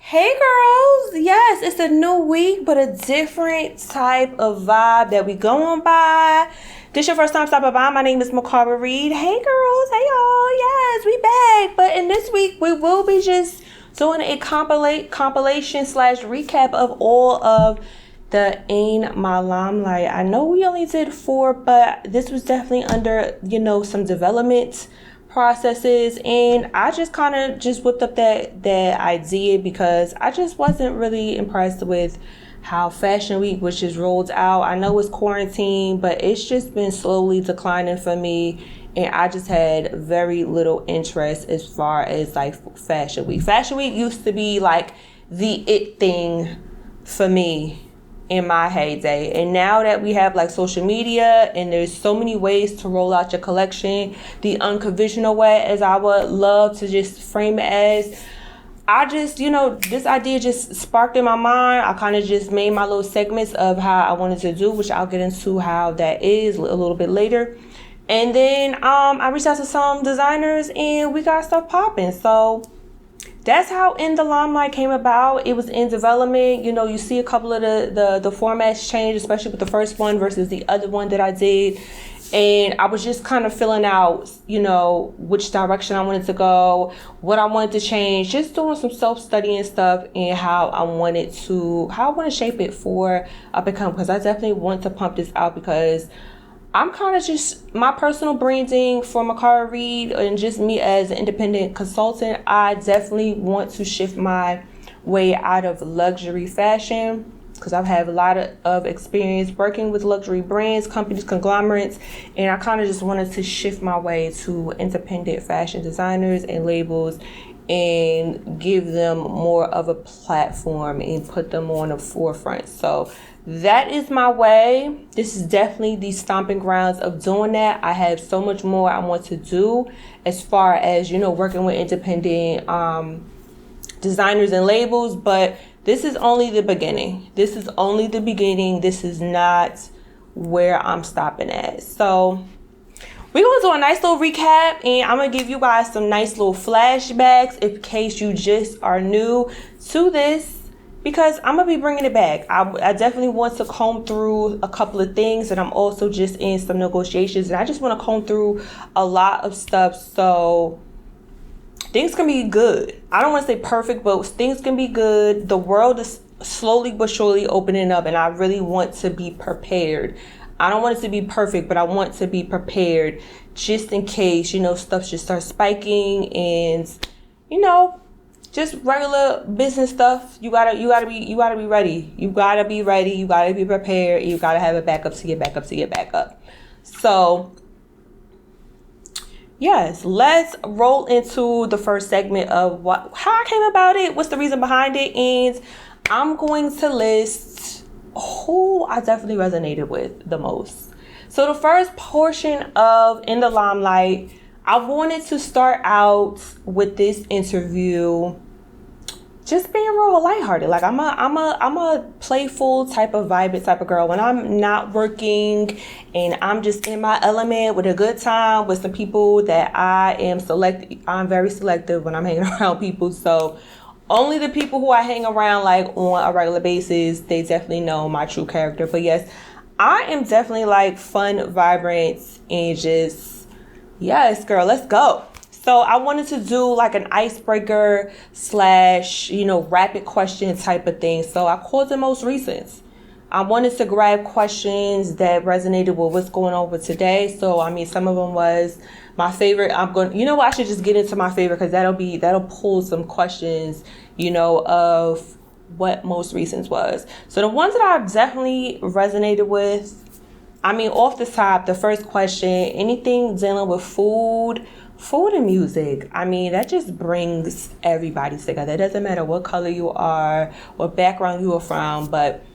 Hey girls, yes, it's a new week, but a different type of vibe that we going by. This your first time stopping by. My name is Mikara Reid. Hey girls, hey y'all, yes, we back. But in this week, we will be just doing a compilation slash recap of all of the Ain't My Limelight. I know we only did 4, but this was definitely under, some development processes, and I just kind of just whipped up that idea because I just wasn't really impressed with how Fashion Week was just rolled out. I know it's quarantine, but it's just been slowly declining for me, and I just had very little interest as far as like Fashion Week. Fashion Week used to be like the it thing for me in my heyday, and now that we have like social media and there's so many ways to roll out your collection, the unconventional way, as I would love to just frame it as, I just, this idea just sparked in my mind. I kind of just made my little segments of how I wanted to do, which I'll get into how that is a little bit later. And then I reached out to some designers and we got stuff popping. So that's how In the Limelight came about. It was in development. You see a couple of the formats change, especially with the first one versus the other one that I did. And I was just kind of filling out, which direction I wanted to go, what I wanted to change, just doing some self-study and stuff, and how I want to shape it for up and come, because I definitely want to pump this out because I'm kind of just my personal branding for Mikara Reid and just me as an independent consultant. I definitely want to shift my way out of luxury fashion because I've had a lot of experience working with luxury brands, companies, conglomerates, and I kind of just wanted to shift my way to independent fashion designers and labels and give them more of a platform and put them on the forefront. So that is my way. This is definitely the stomping grounds of doing that. I have so much more I want to do as far as, working with independent designers and labels, but this is only the beginning. This is not where I'm stopping at. So we're going to do a nice little recap, and I'm going to give you guys some nice little flashbacks in case you just are new to this, because I'm going to be bringing it back. I definitely want to comb through a couple of things, and I'm also just in some negotiations, and I just want to comb through a lot of stuff so things can be good. I don't want to say perfect, but things can be good. The world is slowly but surely opening up, and I really want to be prepared. I don't want it to be perfect, but I want to be prepared just in case, stuff just starts spiking and, just regular business stuff. You gotta be ready. You gotta be ready. You gotta be prepared. You gotta have a backup to get back up. So yes, let's roll into the first segment of how I came about it, what's the reason behind it, and I'm going to list who I definitely resonated with the most. So the first portion of In the Limelight, I wanted to start out with this interview just being real lighthearted. Like I'm a playful type of vibe type of girl. When I'm not working and I'm just in my element with a good time with some people that I'm very selective when I'm hanging around people. So only the people who I hang around like on a regular basis, they definitely know my true character. But yes, I am definitely like fun, vibrant, and just, yes, girl, let's go. So I wanted to do like an icebreaker / rapid question type of thing. So I called the most recent. I wanted to grab questions that resonated with what's going on with today. So, some of them was my favorite. I should just get into my favorite because that'll pull some questions, of what most recent was. So the ones that I definitely resonated with, off the top, the first question, anything dealing with food and music. That just brings everybody together. It doesn't matter what color you are, what background you are from, but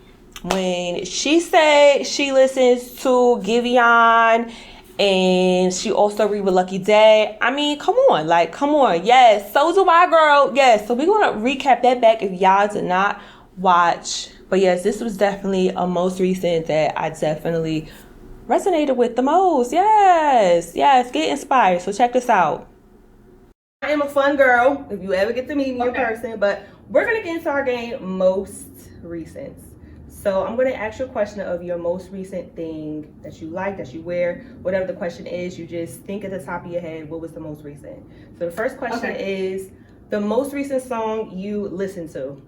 when she said she listens to Giveon and she also read with Lucky Day, come on. Yes, so do I, girl. Yes, so we're going to recap that back if y'all did not watch. But yes, this was definitely a most recent that I definitely resonated with the most. Yes, get inspired. So check this out. I am a fun girl, if you ever get to meet me in person, but we're going to get into our game, most recent. So I'm going to ask you a question of your most recent thing that you like, that you wear, whatever the question is. You just think at the top of your head, what was the most recent? So the first question is the most recent song you listened to.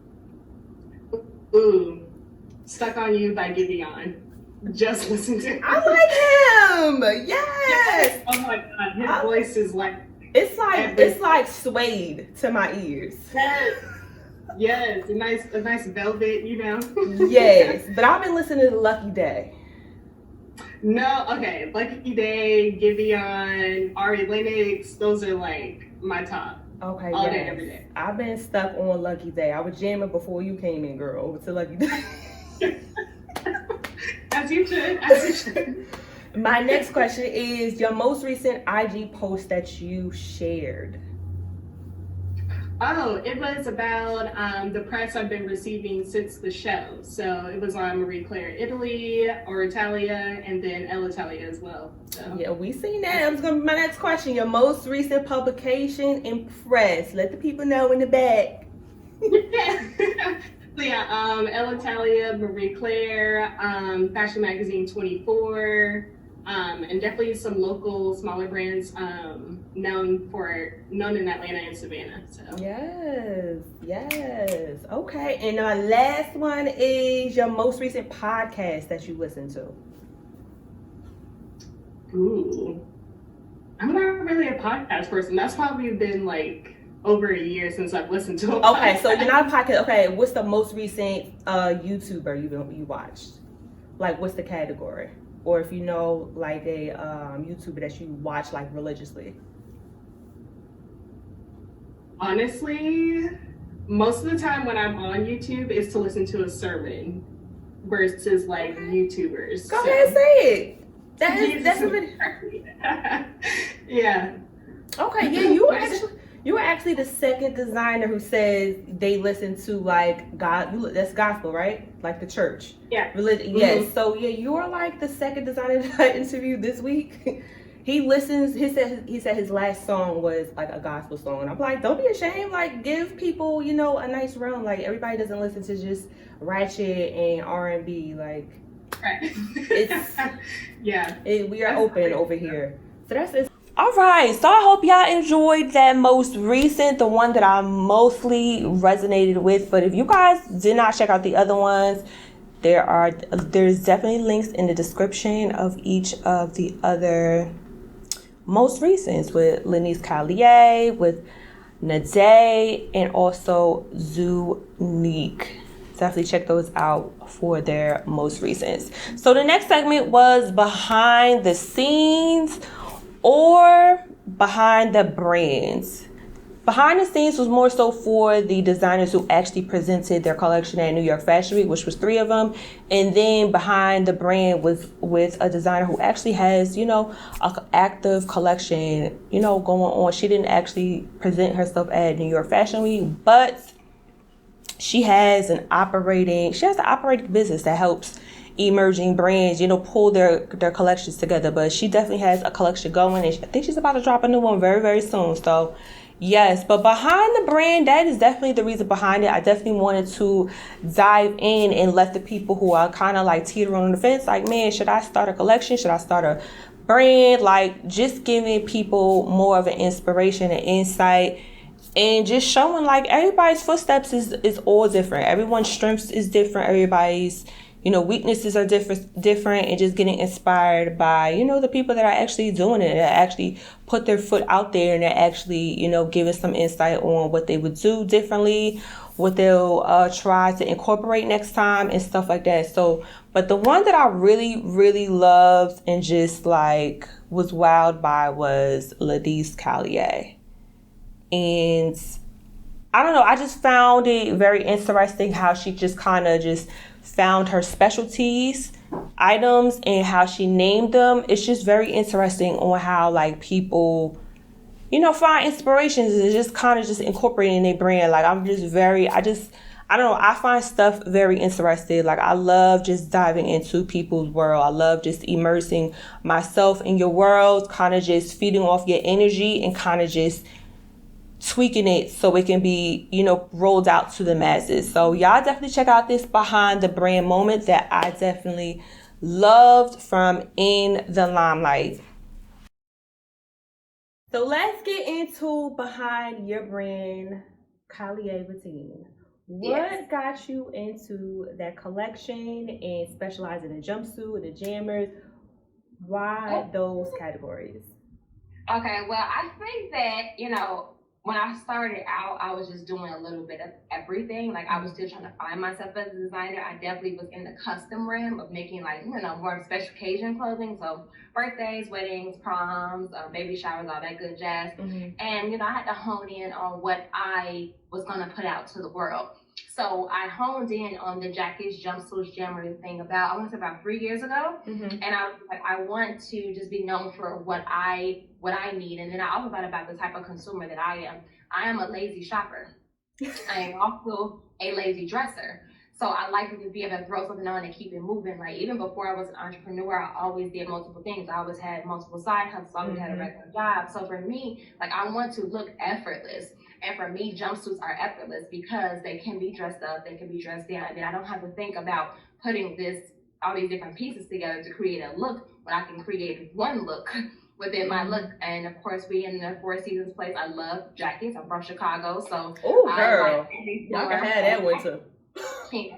Ooh, Stuck on You by Giveon. Just listen to it. I like him. Yes. Oh my God, his voice is like it's like suede to my ears. Yes, a nice velvet, you know. Yes, but I've been listening to Lucky Day. No, okay, Lucky Day, Giveon, Ari Lennox, those are like my top. Okay, all day, every day. I've been stuck on Lucky Day. I was jamming before you came in, girl, over to Lucky Day. As you should. My next question is your most recent IG post that you shared. Oh, it was about the press I've been receiving since the show. So it was on Marie Claire Italy, or Italia, and then El Italia as well. So. Yeah, we seen that. That was gonna be my next question. Your most recent publication and press. Let the people know in the back. So yeah, El Italia, Marie Claire, Fashion Magazine 24, and definitely some local smaller brands known in Atlanta and Savannah. So yes. Okay, and my last one is your most recent podcast that you listened to. Ooh, I'm not really a podcast person. That's probably been like over a year since I've listened to a podcast. Okay, so you're not a podcast. Okay, what's the most recent YouTuber you watched? Like, what's the category? Or if you know, like a YouTuber that you watch like religiously. Honestly, most of the time when I'm on YouTube is to listen to a sermon versus like YouTubers. Go ahead, say it. That's a bit. Yeah. Okay, yeah, you were actually the second designer who says they listen to like God. That's gospel, right? Like the church. Yeah. Religion. Mm-hmm. Yes. So yeah, you are like the second designer that I interviewed this week. He listens. He said his last song was like a gospel song, and I'm like, don't be ashamed. Like, give people, a nice run. Like, everybody doesn't listen to just ratchet and R&B. Like, right. It's yeah. We are open over here. So that's it. All right, so I hope y'all enjoyed that most recent, the one that I mostly resonated with. But if you guys did not check out the other ones, there's definitely links in the description of each of the other most recents with Lenise Callier, with Nade, and also Zunique. Definitely check those out for their most recents. So the next segment was behind the scenes or behind the brands. Behind the scenes was more so for the designers who actually presented their collection at New York Fashion Week, which was 3 of them. And then behind the brand was with a designer who actually has, an active collection, going on. She didn't actually present herself at New York Fashion Week, but she has an operating business that helps emerging brands, pull their collections together. But she definitely has a collection going, and I think she's about to drop a new one very, very soon. So yes, but behind the brand, that is definitely the reason behind it. I definitely wanted to dive in and let the people who are kind of like teetering on the fence, like, man, should I start a collection? Should I start a brand? Like, just giving people more of an inspiration and insight, and just showing like everybody's footsteps is all different. Everyone's strengths is different. Everybody's weaknesses are different, and just getting inspired by, the people that are actually doing it, that actually put their foot out there, and they're actually, giving some insight on what they would do differently, what they'll try to incorporate next time and stuff like that. So, but the one that I really, really loved and just like was wowed by was Lenise Callier. And I don't know, I just found it very interesting how she just kind of just found her specialties, items, and how she named them. It's just very interesting on how like people, find inspirations and just kind of just incorporating their brand. Like I don't know, I find stuff very interesting. Like I love just diving into people's world. I love just immersing myself in your world, kind of just feeding off your energy and kind of just tweaking it so it can be, rolled out to the masses. So y'all definitely check out this behind the brand moment that I definitely loved from In the Limelight. So let's get into behind your brand, Collier Routine. What got you into that collection and specializing in jumpsuit, the jammers? Why those categories? Okay, well, I think that, when I started out, I was just doing a little bit of everything. Like, I was still trying to find myself as a designer. I definitely was in the custom realm of making, like, more special occasion clothing. So, birthdays, weddings, proms, baby showers, all that good jazz. And, I had to hone in on what I was going to put out to the world. So I honed in on the jackets, jumpsuits, jammers thing about 3 years ago. And I was like, I want to just be known for what I need. And then I also thought about the type of consumer that I am. I am a lazy shopper. I am also a lazy dresser. So I like to just be able to throw something on and keep it moving. Like, even before I was an entrepreneur, I always did multiple things. I always had multiple side hustles. I always had a regular job. So for me, like, I want to look effortless. And for me, jumpsuits are effortless because they can be dressed up, they can be dressed down. And then I don't have to think about putting all these different pieces together to create a look when I can create one look within my look. And of course, we in the Four Seasons place, I love jackets. I'm from Chicago, so girl, y'all can have that one too.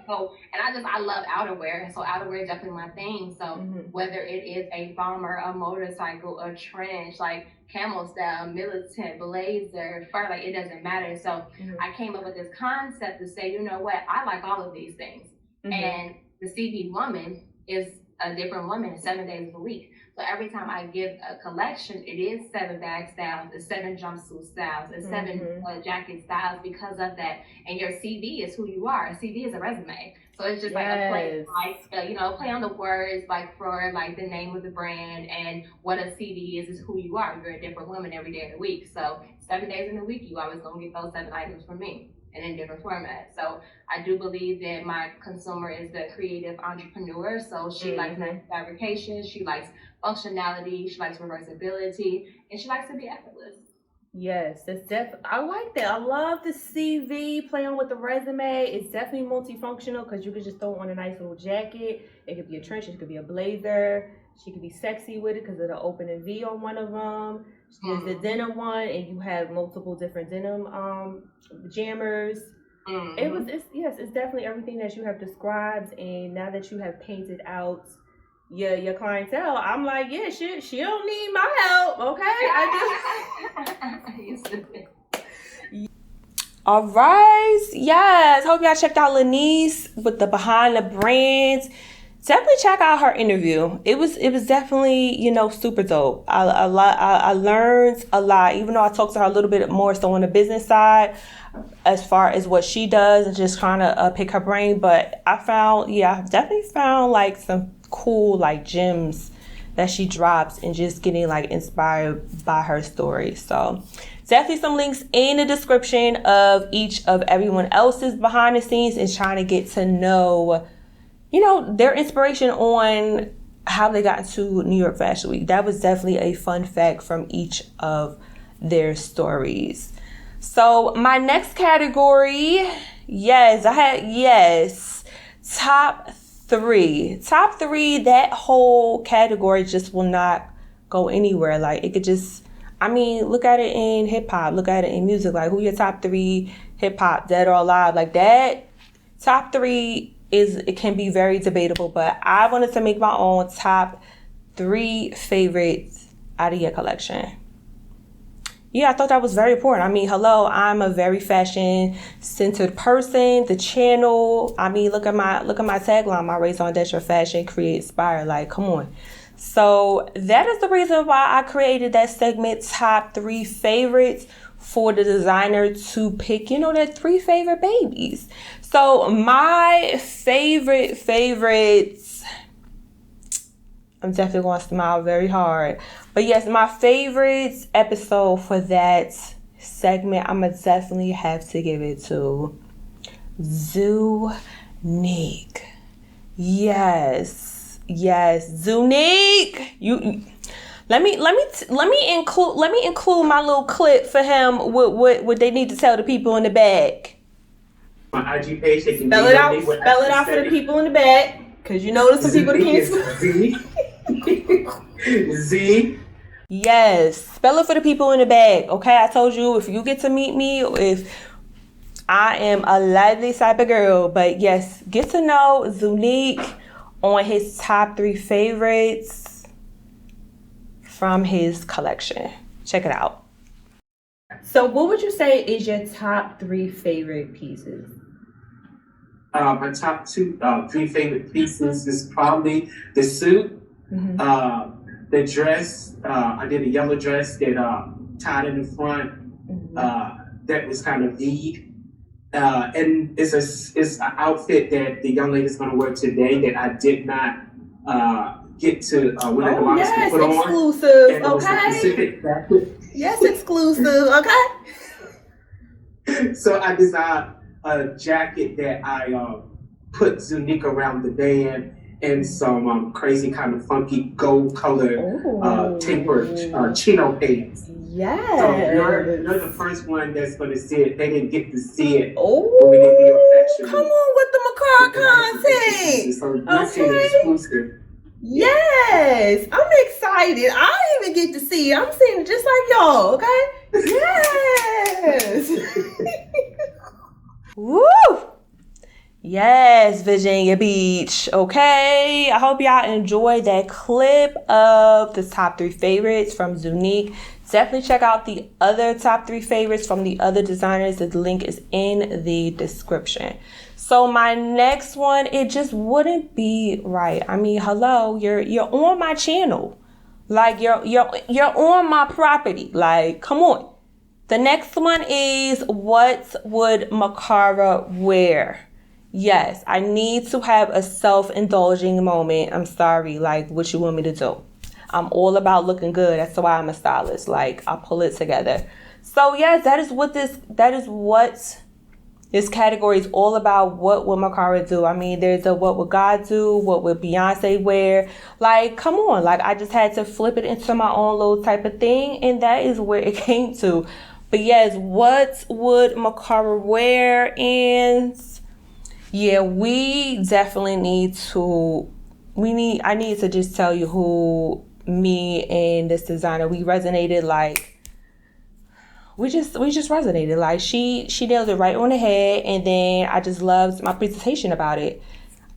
So, and I love outerwear. So outerwear is definitely my thing. So whether it is a bomber, a motorcycle, a trench, like camel style, militant, blazer, fur, like it doesn't matter. So I came up with this concept to say, you know what, I like all of these things. And the CV woman is a different woman 7 days a week. So every time I give a collection, it is 7 bag styles, it's 7 jumpsuit styles, it's 7 jacket styles because of that. And your CV is who you are. A CV is a resume. So it's just like a play, play on the words, like for like the name of the brand, and what a CV is who you are. You're a different woman every day of the week. So 7 days in a week, you always gonna get those 7 items from me, and in different formats. So I do believe that my consumer is the creative entrepreneur. So she likes fabrication, she likes functionality, she likes reversibility, and she likes to be effortless. Yes, I like that. I love the CV, play on with the resume. It's definitely multifunctional because you could just throw on a nice little jacket. It could be a trench, it could be a blazer. She could be sexy with it because of the opening V on one of them. There's the denim one, and you have multiple different denim jammers. It's definitely everything that you have described. And now that you have painted out your clientele, I'm like, yeah, she don't need my help, okay? All right, yes. Hope y'all checked out Lanice with the behind the brands. Definitely check out her interview. It was definitely, super dope. I learned a lot, even though I talked to her a little bit more so on the business side as far as what she does and just trying to pick her brain. But I definitely found like some cool like gems that she drops and just getting like inspired by her story. So definitely some links in the description of each of everyone else's behind the scenes and trying to get to know their inspiration on how they got into New York Fashion Week. That was definitely a fun fact from each of their stories. So my next category, top three. Top three, that whole category just will not go anywhere. Like it could just, look at it in hip hop, look at it in music. Like who your top 3 hip hop, dead or alive? Like that top 3 it can be very debatable, but I wanted to make my own top 3 favorites out of your collection. Yeah, I thought that was very important. I'm a very fashion-centered person. The channel, look at my tagline, my raison d'etre, fashion, create, inspire. Like, come on. So that is the reason why I created that segment, top 3 favorites, for the designer to pick, their 3 favorite babies. So my favorites, I'm definitely going to smile very hard. But yes, my favorite episode for that segment, I'm going to definitely have to give it to Zunique. Yes, Zunique. Let me include my little clip for him with what they need to tell the people in the back. My IG page, they can Spell it out for the people in the back, because you know there's some people that can't spell. Z. Yes, spell it for the people in the back. Okay, I told you if you get to meet me, if I am a lively type of girl, but yes, get to know Zunique on his top 3 favorites from his collection. Check it out. So what would you say is your top 3 favorite pieces? My top 3 favorite pieces is probably the suit, the dress. I did a yellow dress that tied in the front. That was kind of bead. And it's an outfit that the young lady is going to wear today that I did not get to when I was put on. Exclusive, okay. Yes, exclusive, okay. So I designed a jacket that I put Zunique around the band and some crazy kind of funky gold colored tapered chino pants. Yes. So you're the first one that's going to see it. They didn't get to see it when we did the fashion. Come on with the Mikara content. So you're seeing it exclusive. Yes, I'm excited. I didn't even get to see it. I'm seeing it just like y'all, okay? Yes. Woo! Yes, Virginia Beach. Okay, I hope y'all enjoyed that clip of the top 3 favorites from Zunique. Definitely check out the other top 3 favorites from the other designers. The link is in the description. So my next one, it just wouldn't be right. I mean, hello, you're on my channel. Like you're on my property. Like, come on. The next one is, what would Mikara wear? Yes, I need to have a self-indulging moment. I'm sorry, like, what you want me to do? I'm all about looking good. That's why I'm a stylist. Like, I pull it together. So yes, that is what this category is all about. What would Mikara do? I mean, there's a what would God do? What would Beyonce wear? Like, come on. Like, I just had to flip it into my own little type of thing, and that is where it came to. But yes, what would Mikara wear? And yeah, we definitely I need to just tell you who me and this designer, we resonated. Like, we just resonated. Like, she nailed it right on the head, and then I just loved my presentation about it.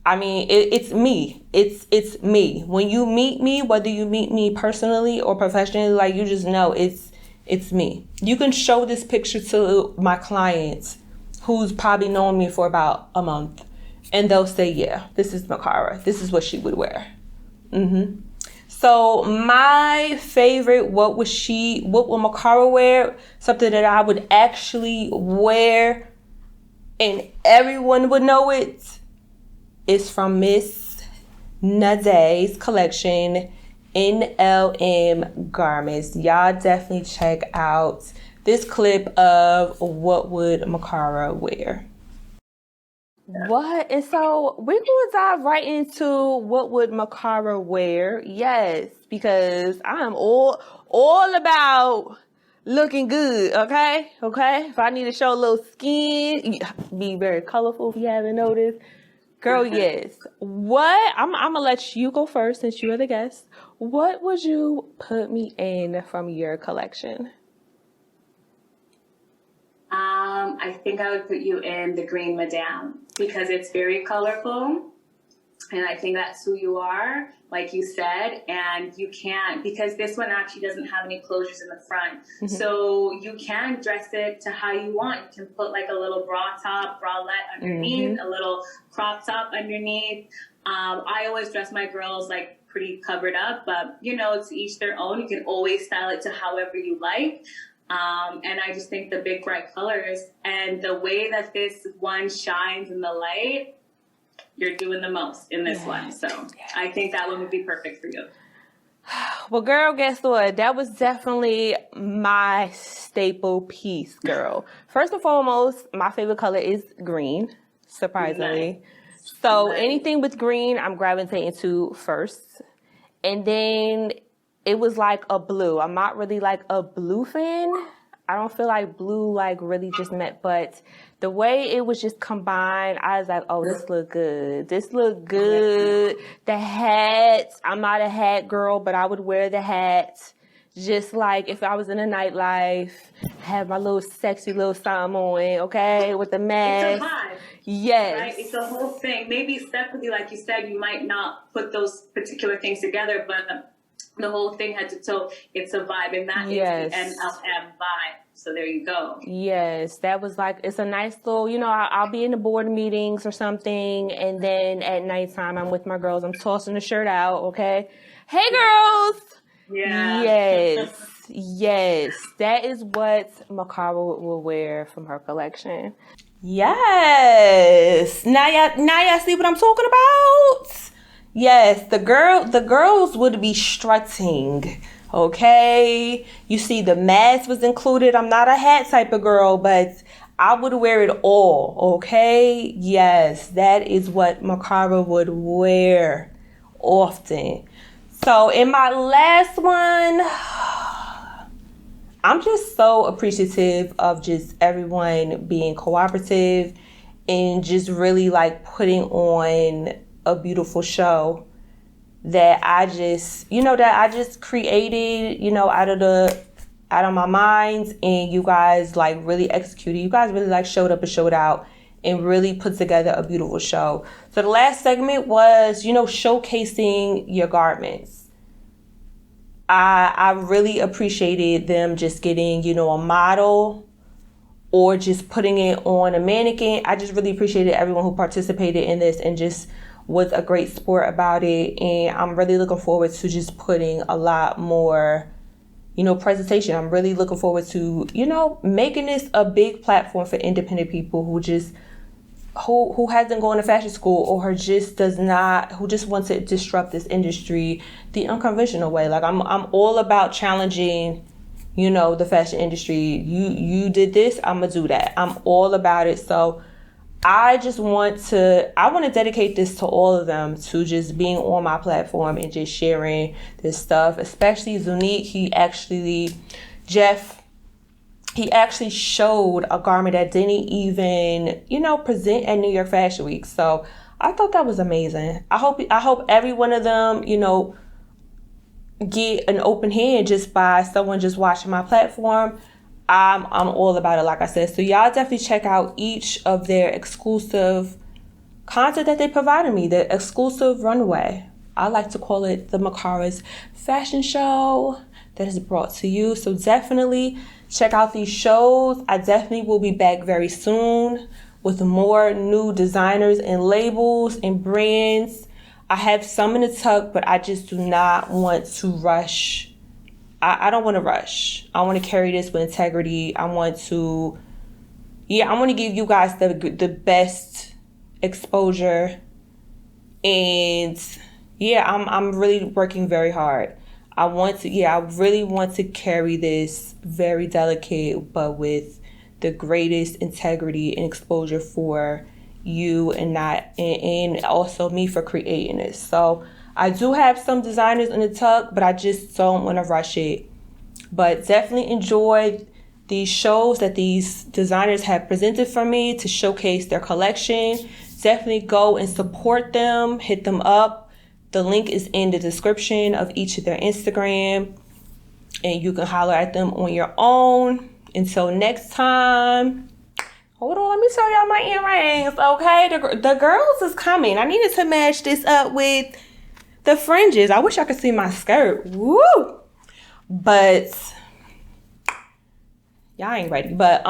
I mean, it's me. It's me. When you meet me, whether you meet me personally or professionally, like, you just know it's me. You can show this picture to my clients who's probably known me for about a month, and they'll say, yeah, this is Mikara. This is what she would wear. So my favorite, what would Mikara wear? Something that I would actually wear and everyone would know it, is from Miss Nadee's collection, NLM Garments. Y'all definitely check out this clip of what would Mikara wear. What? And so we're going to dive right into what would Mikara wear. Yes, because I'm all about looking good, okay? If I need to show a little skin, be very colorful if you haven't noticed. Girl, yes. What? I'm going to let you go first since you are the guest. What would you put me in from your collection? I think I would put you in the green Madame because it's very colorful, and I think that's who you are, like you said, and you can't, because this one actually doesn't have any closures in the front, so you can dress it to how you want. You can put like a little bralette underneath, a little crop top underneath. I always dress my girls like pretty covered up, but you know, to each their own. You can always style it to however you like. And I just think the big bright colors and the way that this one shines in the light, you're doing the most in this one. So I think that one would be perfect for you. Well, girl, guess what? That was definitely my staple piece, girl. First and foremost, my favorite color is green, surprisingly. Nice. So anything with green, I'm gravitating to first. And then it was like a blue. I'm not really like a blue fan. I don't feel like blue like really just meant, but the way it was just combined, I was like, oh, this look good. This look good. The hats, I'm not a hat girl, but I would wear the hat. Just like if I was in a nightlife, have my little sexy little something on, okay, with the mask. It's a vibe. Yes. Right? It's a whole thing. Maybe separately, like you said, you might not put those particular things together, but the whole thing head to toe, it's a vibe, and that is the NLM vibe. So there you go. Yes, that was like, it's a nice little, you know, I'll be in the board meetings or something, and then at nighttime I'm with my girls. I'm tossing the shirt out, okay? Hey, girls! Yeah. Yes, that is what Mikara will wear from her collection. Yes. Now y'all see what I'm talking about? Yes, the girls would be strutting. Okay. You see the mask was included. I'm not a hat type of girl, but I would wear it all. Okay. Yes, that is what Mikara would wear often. So in my last one, I'm just so appreciative of just everyone being cooperative and just really like putting on a beautiful show that I just created, out of my mind, and you guys like really executed. You guys really like showed up and showed out and really put together a beautiful show. So the last segment was, showcasing your garments. I really appreciated them just getting, a model or just putting it on a mannequin. I just really appreciated everyone who participated in this and just was a great sport about it. And I'm really looking forward to just putting a lot more, presentation. I'm really looking forward to, making this a big platform for independent people who hasn't gone to fashion school or who just wants to disrupt this industry the unconventional way. Like I'm all about challenging, the fashion industry. You did this, I'm gonna do that. I'm all about it. So I want to dedicate this to all of them, to just being on my platform and just sharing this stuff, especially Zunique. He actually showed a garment that didn't even, present at New York Fashion Week. So I thought that was amazing. I hope every one of them, get an open hand just by someone just watching my platform. I'm all about it, like I said. So y'all definitely check out each of their exclusive content that they provided me, the exclusive runway. I like to call it the Mikara's fashion show that is brought to you. So definitely check out these shows. I definitely will be back very soon with more new designers and labels and brands. I have some in the tuck, but I just do not want to rush. I don't want to rush. I want to carry this with integrity. I want to give you guys the best exposure. And I'm really working very hard. I really want to carry this very delicate, but with the greatest integrity and exposure for you and also me for creating this. So I do have some designers in the tuck, but I just don't want to rush it. But definitely enjoy these shows that these designers have presented for me to showcase their collection. Definitely go and support them, hit them up. The link is in the description of each of their Instagram, and you can holler at them on your own. Until next time, hold on, let me show y'all my earrings, okay? The girls is coming. I needed to match this up with the fringes. I wish I could see my skirt. Woo! But y'all ain't ready. But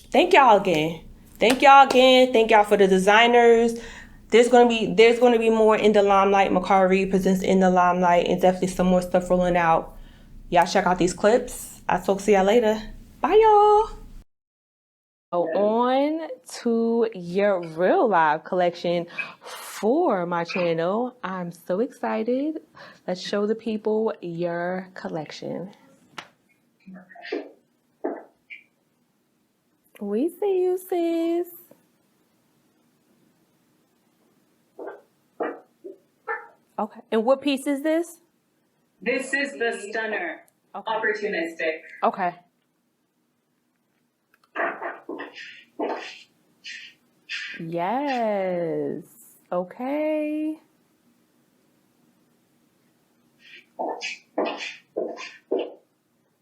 thank y'all again. Thank y'all for the designers. There's gonna be more in the limelight. Mikara Reid presents in the limelight, and definitely some more stuff rolling out. Y'all check out these clips. I'll talk to y'all later. Bye, y'all. Go on to your real live collection for my channel. I'm so excited. Let's show the people your collection. We see you, sis. Okay, and what piece is this? This is the stunner. Okay. Opportunistic. Okay. Yes. Okay.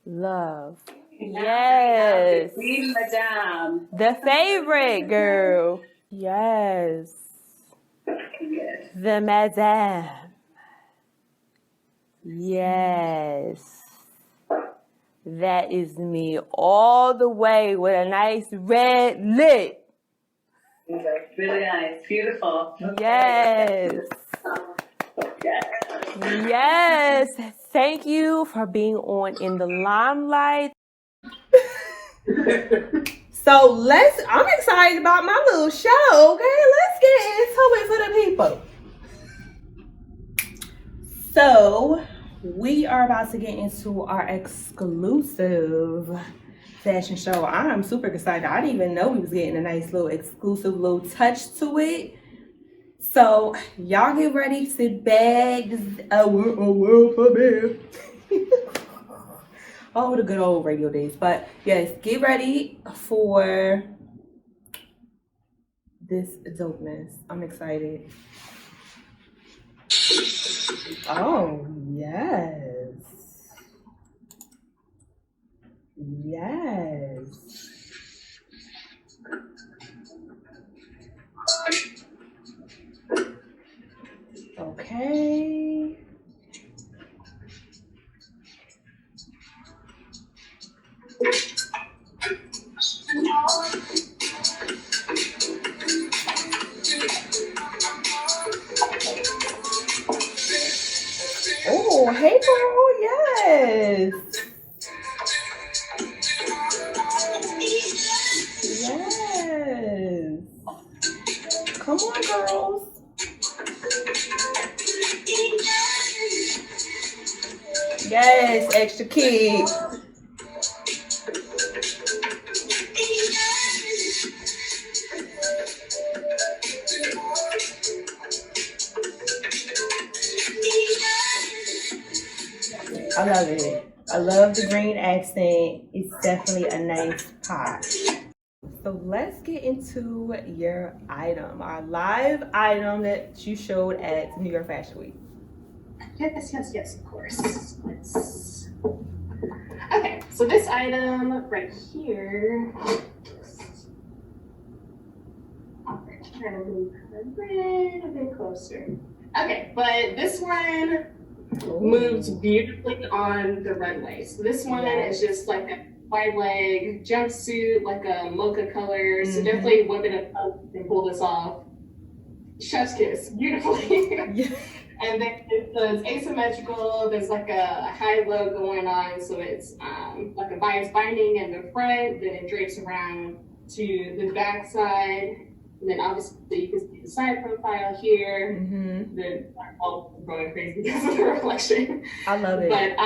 Love. Yes. Green Madame. The favorite girl. Yes. Yes. The Madame. Yes. That is me all the way with a nice red lip. Really nice. Beautiful. Yes. Yes. Yes. Thank you for being on In the Limelight. So I'm excited about my little show, okay? Let's get into it for the people. So we are about to get into our exclusive fashion show. I'm super excited. I didn't even know we was getting a nice little exclusive little touch to it. So y'all get ready, sit back. This is a world for me. Oh, the good old radio days. But yes, get ready for this dopeness. I'm excited. Oh, yes. Yes. Okay. Oh, hey girl, yes. Yes. Come on, girls. Yes, extra kick. I love it. I love the green accent. It's definitely a nice pop. So let's get into your item, our live item that you showed at New York Fashion Week. Yes, of course. Okay, so this item right here. Alright, trying to move a bit closer. Okay, but this one moved beautifully on the runway. So this one is just like a wide leg jumpsuit, like a mocha color. So definitely whipping it up and pull this off. Chef's kiss, beautifully. And then it's asymmetrical. There's like a high-low going on, so it's like a bias binding in the front, then it drapes around to the back side. And then obviously you can see the side profile here. Then I'm all going crazy because of the reflection. I love it. But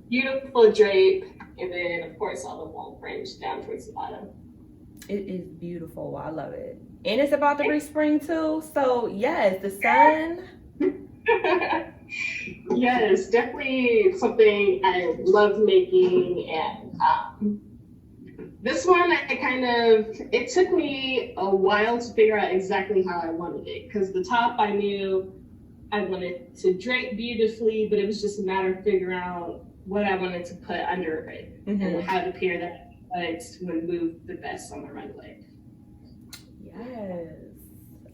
beautiful drape, and then of course all the wall fringe down towards the bottom. It is beautiful. I love it. And it's about to be spring too. So yes, the sun. Yes, definitely something I love making, and this one it took me a while to figure out exactly how I wanted it, because the top I knew I wanted to drape beautifully, but it was just a matter of figuring out what I wanted to put under it and how to pair that would move the best on the runway. Yes.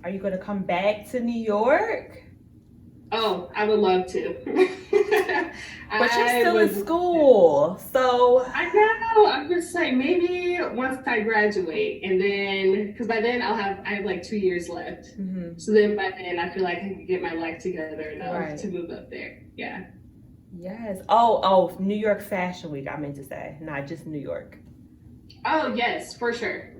Are you going to come back to New York? Oh, I would love to. But you're still in school, so. I know. I'm just like, maybe once I graduate, and then, because by then I have like 2 years left. So then by then I feel like I can get my life together enough to move up there. Yeah. Yes. Oh, New York Fashion Week, I meant to say, not just New York. Oh, yes, for sure.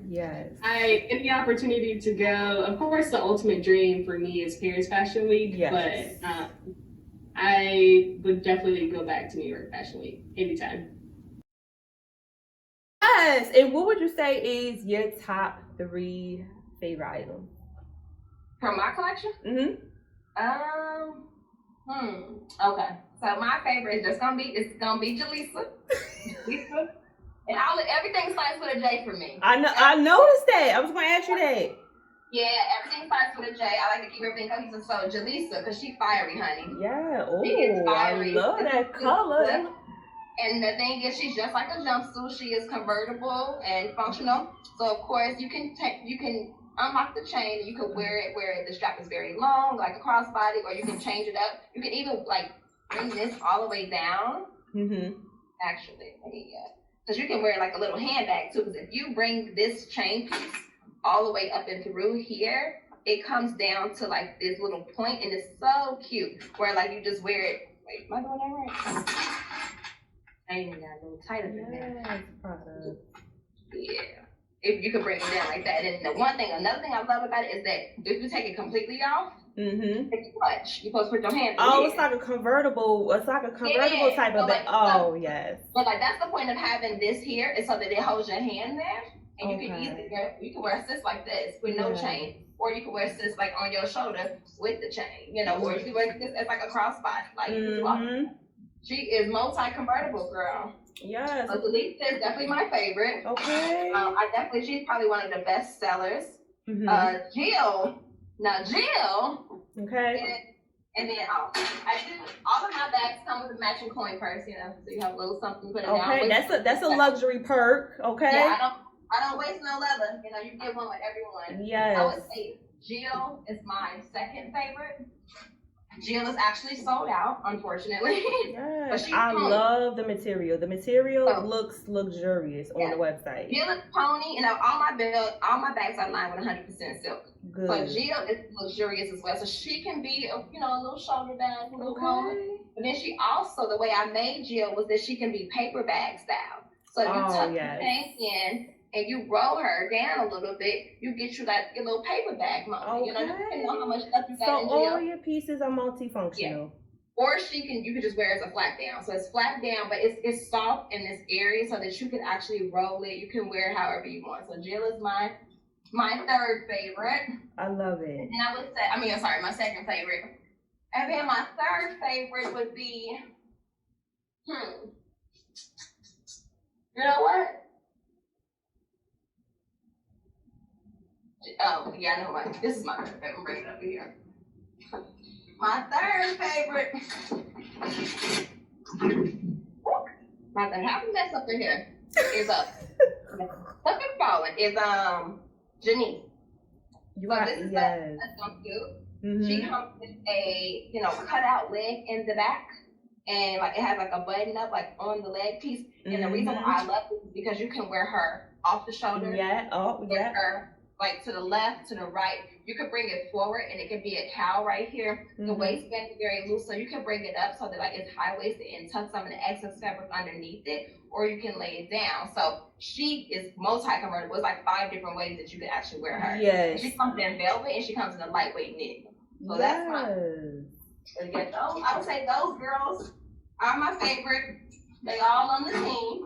Yes. I get the opportunity to go. Of course, the ultimate dream for me is Paris Fashion Week, but I would definitely go back to New York Fashion Week anytime. Yes. And what would you say is your top 3 favorite items? From my collection? Okay. So my favorite is just gonna be Jaleesa. Jaleesa. And everything starts with a J for me. I know. I noticed that. I was going to ask you that. Yeah, everything starts with a J. I like to keep everything cohesive. So Jaleesa, because she's fiery, honey. Yeah. She is Oh, I fiery. love that color. And the thing is, she's just like a jumpsuit. She is convertible and functional. So of course, you can unlock the chain and you can wear it where the strap is very long, like a crossbody, or you can change it up. You can even like bring this all the way down. Actually, because you can wear like a little handbag too. Because if you bring this chain piece all the way up and through here, it comes down to like this little point, and it's so cute. Where like you just wear it. Wait, am I doing that right? I even got a little tighter than that. Yeah. If you can bring it down like that. And another thing I love about it is that if you take it completely off, it's clutch. You're supposed to put your hands in it's like a convertible. It's like a convertible type of bag. Oh, yes. But like that's the point of having this here, is so that it holds your hand there. And you can easily wear sis like this with no chain. Or you can wear sis like on your shoulder with the chain. Or you can wear this as like a crossbody. Like she is multi-convertible, girl. Yes. So Jaleesa is definitely my favorite. Okay. She's probably one of the best sellers. Jill. Okay. And then all of my bags come with a matching coin purse, so you have a little something to put it down. Okay, that's a luxury perk. Okay. Yeah, I don't waste no leather. You get one with everyone. Yes. I would say Jill is my second favorite. Jill is actually sold out, unfortunately. Yes, I love the material. The material looks luxurious on the website. Jill is pony, all my bags are lined with 100% silk. Good. So Jill is luxurious as well. So she can be a little shoulder bag, a little moment. But then she also, the way I made Jill was that she can be paper bag style. So if you tuck the thing in and you roll her down a little bit, you get your little paper bag moment. Depending on how much stuff you got in Jill. So all your pieces are multifunctional. Yeah. Or you can just wear it as a flat down. So it's flat down, but it's soft in this area so that you can actually roll it. You can wear it however you want. So Jill is my third favorite. I love it. And I would say, my second favorite. And then my third favorite would be, you know what? Oh, yeah, I know what. This is my third favorite. I'm bringing it over here. My third favorite. How can mess up in here? Is something falling. Is Janice. Yes. That's jumpsuit. She comes with a cutout leg in the back, and like it has like a button up like on the leg piece. And the reason why I love it is because you can wear her off the shoulder. Yeah. Wear her like to the left, to the right. You could bring it forward, and it could be a cowl right here. The waistband is very loose, so you can bring it up so that like it's high waisted and tuck some of the excess fabric underneath it, or you can lay it down. So she is multi-convertible. It's like 5 different ways that you could actually wear her. Yes. She comes in velvet, and she comes in a lightweight knit. So that's mine. I would say those girls are my favorite. They all on the team.